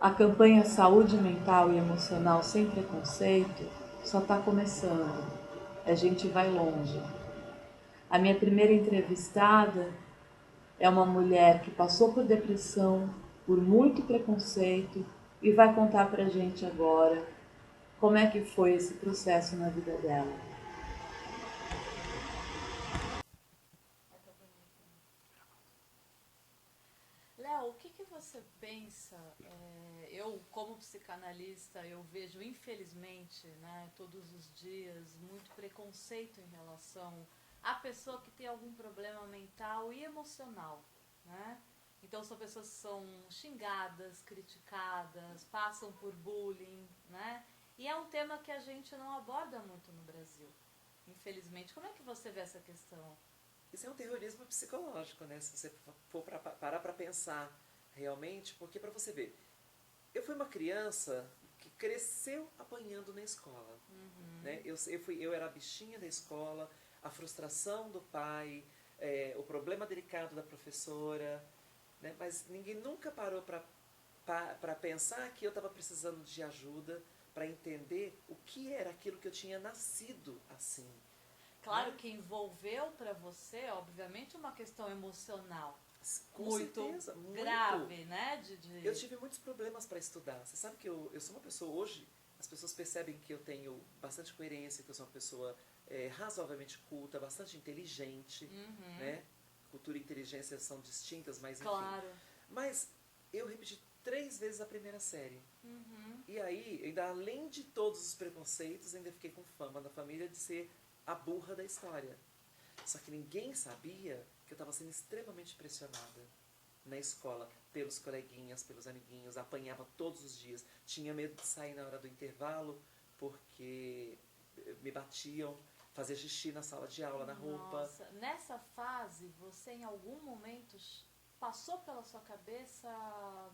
A campanha Saúde Mental e Emocional Sem Preconceito só está começando. A gente vai longe. A minha primeira entrevistada é uma mulher que passou por depressão, por muito preconceito e vai contar pra gente agora como é que foi esse processo na vida dela. Léo, o que você pensa? Eu, como psicanalista, eu vejo, infelizmente, né, todos os dias, muito preconceito em relação à pessoa que tem algum problema mental e emocional, né? Então são pessoas que são xingadas, criticadas, passam por bullying, né? E é um tema que a gente não aborda muito no Brasil, infelizmente. Como é que você vê essa questão? Isso é um terrorismo psicológico, né? Se você for parar para pensar realmente, porque para você ver, eu fui uma criança que cresceu apanhando na escola, né? Eu era a bichinha da escola, a frustração do pai, o problema delicado da professora, né? Mas ninguém nunca parou para pensar que eu estava precisando de ajuda para entender o que era aquilo que eu tinha nascido assim, Claro né? que envolveu para você, obviamente, uma questão emocional Com muito certeza, muito. grave, né? Eu tive muitos problemas para estudar. Você sabe que eu sou uma pessoa hoje, as pessoas percebem que eu tenho bastante coerência, que eu sou uma pessoa razoavelmente culta, bastante inteligente, Uhum, né? Cultura e inteligência são distintas, mas enfim. claro. Mas eu repeti 3 vezes a primeira série. Uhum. E aí, ainda além de todos os preconceitos, ainda fiquei com fama na família de ser a burra da história. Só que ninguém sabia que eu estava sendo extremamente pressionada na escola pelos coleguinhas, pelos amiguinhos, apanhava todos os dias, tinha medo de sair na hora do intervalo porque me batiam, fazia xixi na sala de aula, na roupa. Nossa, nessa fase, você em algum momento passou pela sua cabeça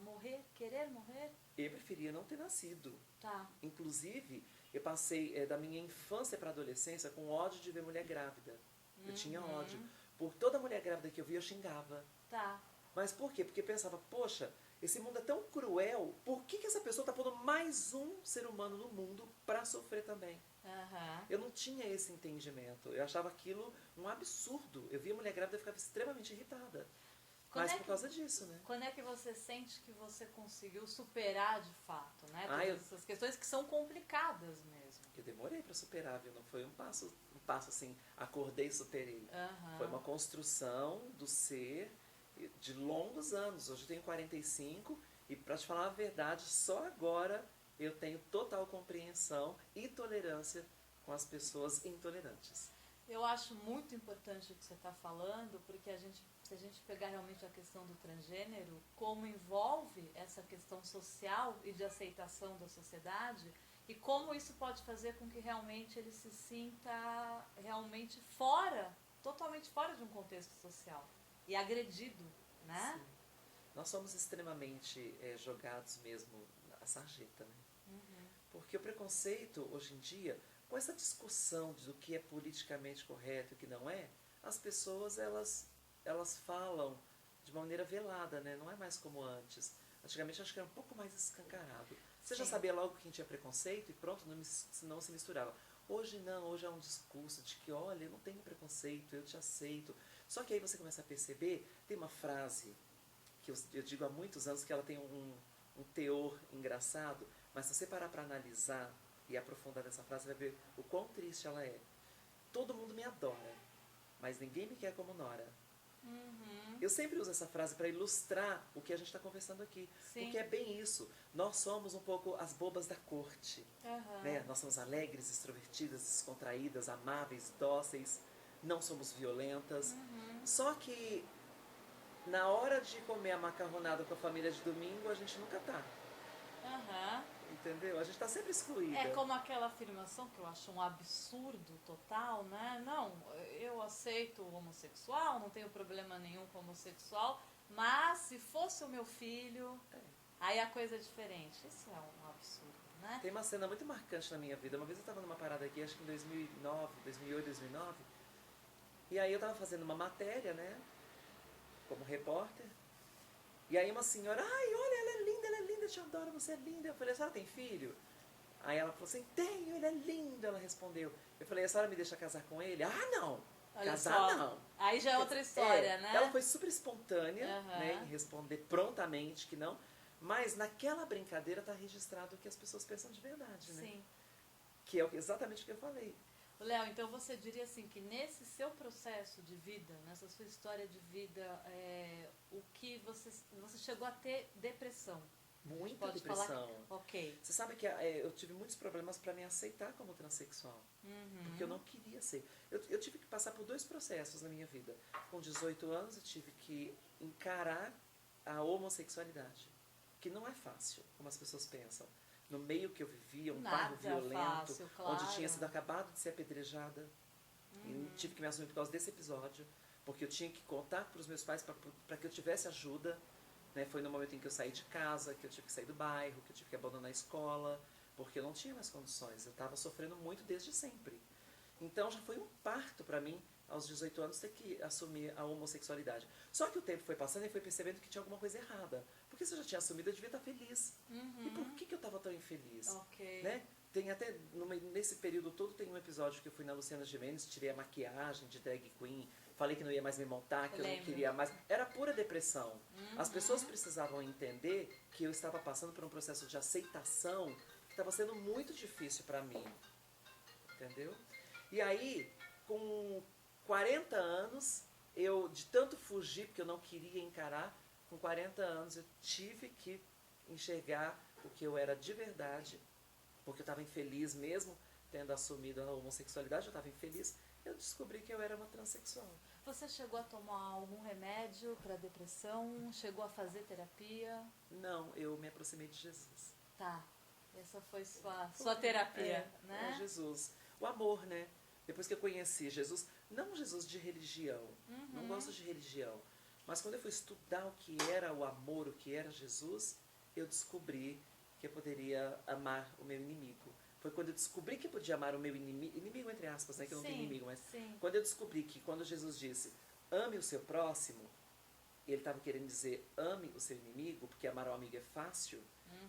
morrer, querer morrer? Eu preferia não ter nascido. Tá. Inclusive, eu passei da minha infância para a adolescência com ódio de ver mulher grávida. Eu tinha ódio. Uhum. Por toda mulher grávida que eu via, eu xingava. Tá. Mas por quê? Porque pensava, poxa, esse mundo é tão cruel, por que essa pessoa está pondo mais um ser humano no mundo para sofrer também? Aham. Eu não tinha esse entendimento. Eu achava aquilo um absurdo. Eu via mulher grávida e ficava extremamente irritada. Quando Mas é por que causa disso, né? Quando é que você sente que você conseguiu superar de fato, né? Ah, Todas essas questões que são complicadas mesmo. eu demorei para superar, viu? Não foi um passo assim, acordei e superei. Foi Aham. uma construção do ser de longos anos. Hoje eu tenho 45 e para te falar a verdade, só agora eu tenho total compreensão e tolerância com as pessoas intolerantes. Eu acho muito importante o que você está falando, porque se a gente pegar realmente a questão do transgênero, como envolve essa questão social e de aceitação da sociedade, e como isso pode fazer com que realmente ele se sinta realmente fora, totalmente fora de um contexto social e agredido, né? Sim. Nós somos extremamente jogados mesmo à sarjeta, né? Uhum. Porque o preconceito, hoje em dia, com essa discussão do que é politicamente correto e o que não é, as pessoas elas falam de maneira velada, né? Não é mais como antes. Antigamente acho que era um pouco mais escancarado. Você já Sim. sabia logo quem tinha preconceito e pronto, não se misturava. Hoje não, hoje é um discurso de que, olha, eu não tenho preconceito, eu te aceito. Só que aí você começa a perceber, tem uma frase que eu digo há muitos anos que ela tem um teor engraçado, mas se você parar para analisar e aprofundar nessa frase, você vai ver o quão triste ela é. Todo mundo me adora, mas ninguém me quer como Nora. Uhum. Eu sempre uso essa frase para ilustrar o que a gente está conversando aqui, porque Sim. é bem isso. Nós somos um pouco as bobas da corte. Aham. Né? Nós somos alegres, extrovertidas, descontraídas, amáveis, dóceis, não somos violentas. Uhum. Só que na hora de comer a macarronada com a família de domingo, a gente nunca tá. Aham. Entendeu? A gente tá sempre É excluída. como aquela afirmação que eu acho um absurdo total, né? Não, eu aceito o homossexual, não tenho problema nenhum com o homossexual, mas se fosse o meu filho, É. aí a coisa é diferente. Isso é um absurdo, né? Tem uma cena muito marcante na minha vida. Uma vez eu tava numa parada aqui, acho que em 2009, 2008, 2009. E aí eu tava fazendo uma matéria, né? Como repórter. E aí uma senhora, ai, olha, ela é linda, ela é linda, eu te adoro, você é linda. Eu falei, a senhora tem filho? Aí ela falou assim, tenho, ele é lindo, ela respondeu. Eu falei, a senhora me deixa casar com ele? Ah, não, Olha casar só. não. Aí já é outra história, né? Ela foi super espontânea, né, em responder prontamente que não, mas naquela brincadeira está registrado o que as pessoas pensam de verdade, né? Sim. Que é exatamente o que eu falei. Léo, então você diria assim que nesse seu processo de vida, nessa sua história de vida, o que você chegou a ter depressão? Muita Pode depressão. falar? Ok. Você sabe que eu tive muitos problemas para me aceitar como transexual. Porque eu não queria ser. Eu tive que passar por 2 processos na minha vida. Com 18 anos eu tive que encarar a homossexualidade. Que não é fácil, como as pessoas pensam. No meio que eu vivia, um bairro violento, fácil, claro. onde tinha sido acabado de ser apedrejada. E tive que me assumir por causa desse episódio. Porque eu tinha que contar para os meus pais para que eu tivesse ajuda. Né? Foi no momento em que eu saí de casa, que eu tive que sair do bairro, que eu tive que abandonar a escola, porque eu não tinha mais condições. Eu estava sofrendo muito desde sempre. Então já foi um parto para mim, aos 18 anos, ter que assumir a homossexualidade. Só que o tempo foi passando e foi percebendo que tinha alguma coisa errada. Porque se eu já tinha assumido, eu devia estar feliz. E por que eu estava tão infeliz? Ok. Né? Tem até, nesse período todo, tem um episódio que eu fui na Luciana Gimenez, tirei a maquiagem de drag queen, falei que não ia mais me montar, que eu não queria mais. Era pura depressão. As pessoas precisavam entender que eu estava passando por um processo de aceitação que estava sendo muito difícil para mim. Entendeu? E aí, com 40 anos, eu, de tanto fugir, porque eu não queria encarar, com 40 anos eu tive que enxergar o que eu era de verdade, porque eu estava infeliz mesmo, tendo assumido a homossexualidade, eu estava infeliz, eu descobri que eu era uma transexual. Você chegou a tomar algum remédio para depressão? Chegou a fazer terapia? Não, eu me aproximei de Jesus. Tá, essa foi sua terapia, né? É Jesus. O amor, né? Depois que eu conheci Jesus, não Jesus de religião, não gosto de religião, mas quando eu fui estudar o que era o amor, o que era Jesus, eu descobri que eu poderia amar o meu inimigo. Foi quando eu descobri que eu podia amar o meu inimigo entre aspas, né, que eu não tenho inimigo, mas quando eu descobri que quando Jesus disse, ame o seu próximo, ele estava querendo dizer, ame o seu inimigo, porque amar o amigo é fácil,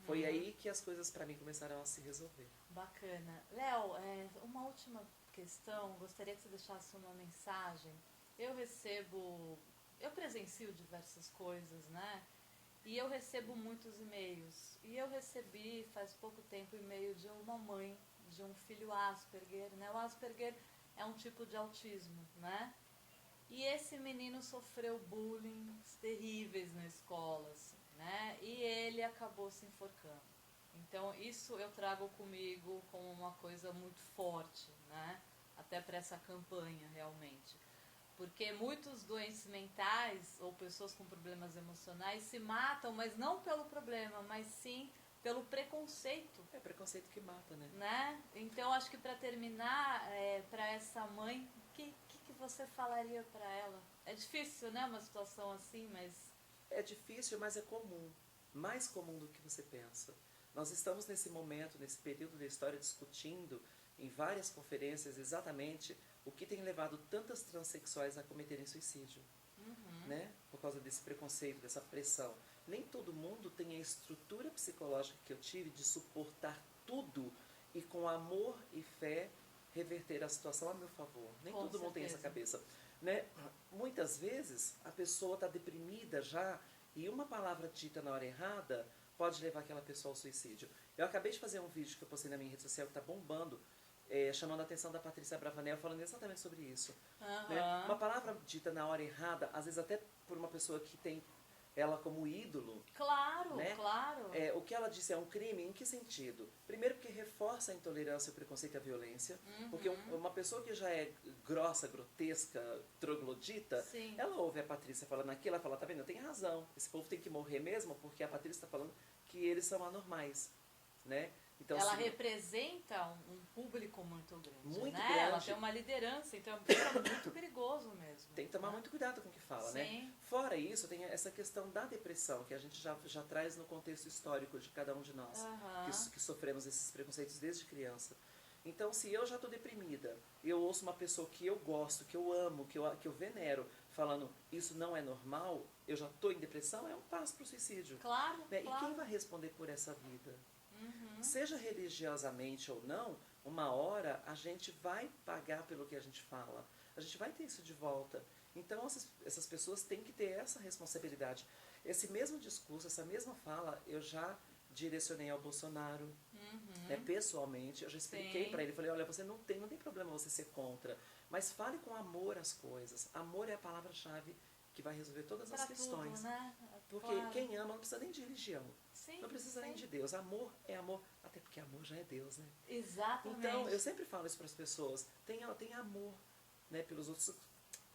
foi aí que as coisas para mim começaram a se resolver. Bacana. Léo, uma última questão, gostaria que você deixasse uma mensagem. Eu presencio diversas coisas, né? E eu recebo muitos e-mails. E eu recebi faz pouco tempo o e-mail de uma mãe de um filho Asperger, né? O Asperger é um tipo de autismo, né? E esse menino sofreu bullying terríveis na escola, assim, né? E ele acabou se enforcando. Então isso eu trago comigo como uma coisa muito forte, né? Até para essa campanha, realmente. Porque muitos doentes mentais ou pessoas com problemas emocionais se matam, mas não pelo problema, mas sim pelo preconceito. É preconceito que mata, né? Então acho que para terminar, para essa mãe, o que você falaria para ela? É difícil, né? Uma situação assim, mas... É difícil, mas é comum. Mais comum do que você pensa. Nós estamos nesse momento, nesse período da história, discutindo em várias conferências exatamente o que tem levado tantas transexuais a cometerem suicídio, né? Por causa desse preconceito, dessa pressão. Nem todo mundo tem a estrutura psicológica que eu tive de suportar tudo e com amor e fé reverter a situação a meu favor. Nem Com todo mundo tem essa cabeça, né? Muitas vezes a pessoa está deprimida já e uma palavra dita na hora errada pode levar aquela pessoa ao suicídio. Eu acabei de fazer um vídeo que eu postei na minha rede social que está bombando, chamando a atenção da Patrícia Bravanel, falando exatamente sobre isso. Né? Uma palavra dita na hora errada, às vezes até por uma pessoa que tem ela como ídolo. Claro, né? claro. O que ela disse é um crime, em que sentido? Primeiro porque reforça a intolerância, o preconceito e a violência, porque uma pessoa que já é grossa, grotesca, troglodita, Sim. ela ouve a Patrícia falando aquilo, ela fala, tá vendo, tem razão, esse povo tem que morrer mesmo, porque a Patrícia está falando que eles são anormais, né? Então, ela representa um público muito grande, muito né? grande. Ela tem uma liderança, então é muito perigoso mesmo. Tem que tomar muito cuidado com o que fala, Sim. né? Fora isso, tem essa questão da depressão, que a gente já traz no contexto histórico de cada um de nós, que sofremos esses preconceitos desde criança. Então, se eu já estou deprimida, eu ouço uma pessoa que eu gosto, que eu amo, que eu venero, falando isso não é normal, eu já estou em depressão, é um passo para o suicídio. Claro, Né? claro. E quem vai responder por essa vida? Uhum. Seja religiosamente ou não, uma hora a gente vai pagar pelo que a gente fala. A gente vai ter isso de volta. Então essas pessoas têm que ter essa responsabilidade. Esse mesmo discurso, essa mesma fala, eu já direcionei ao Bolsonaro, né, pessoalmente. Eu já expliquei para ele, falei, olha, você não tem problema você ser contra, mas fale com amor as coisas. Amor é a palavra-chave que vai resolver todas as questões. Tudo, né? Porque Claro. quem ama não precisa nem de religião. Sim, Não precisa nem sim. de Deus. Amor é amor, até porque amor já é Deus, né? Exatamente. Então, eu sempre falo isso para as pessoas. Tenha amor, né, pelos outros.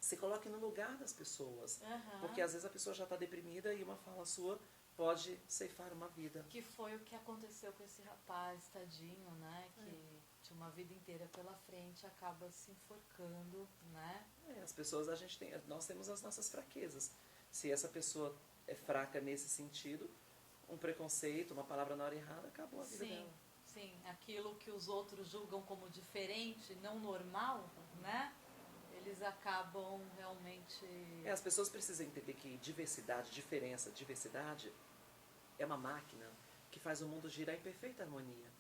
Se coloque no lugar das pessoas. Porque às vezes a pessoa já está deprimida e uma fala sua pode ceifar uma vida. Que foi o que aconteceu com esse rapaz, tadinho, né? Que tinha uma vida inteira pela frente, acaba se enforcando, né? As pessoas, nós temos as nossas fraquezas. Se essa pessoa é fraca nesse sentido, um preconceito, uma palavra na hora errada, acabou a vida dela. Sim, aquilo que os outros julgam como diferente, não normal, né? Eles acabam realmente... As pessoas precisam entender que diversidade é uma máquina que faz o mundo girar em perfeita harmonia.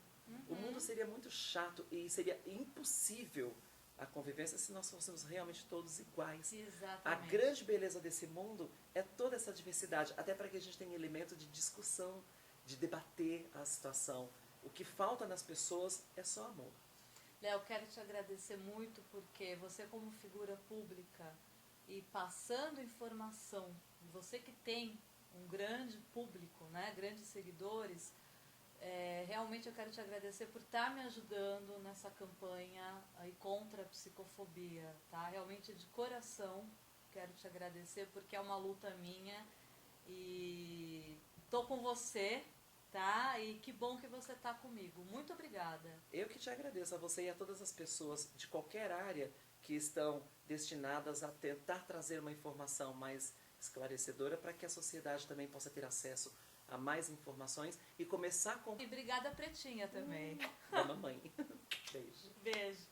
O mundo seria muito chato e seria impossível a convivência se nós fôssemos realmente todos iguais. Exatamente. A grande beleza desse mundo é toda essa diversidade, até para que a gente tenha elemento de discussão, de debater a situação. O que falta nas pessoas é só amor. Léo, quero te agradecer muito porque você como figura pública e passando informação, você que tem um grande público, né, grandes seguidores, realmente eu quero te agradecer por estar me ajudando nessa campanha aí contra a psicofobia, tá? Realmente de coração quero te agradecer porque é uma luta minha e tô com você, tá? E que bom que você tá comigo. Muito obrigada. Eu que te agradeço a você e a todas as pessoas de qualquer área que estão destinadas a tentar trazer uma informação mais esclarecedora para que a sociedade também possa ter acesso a mais informações e começar com... E obrigada, Pretinha, também. Da mamãe. Beijo. Beijo.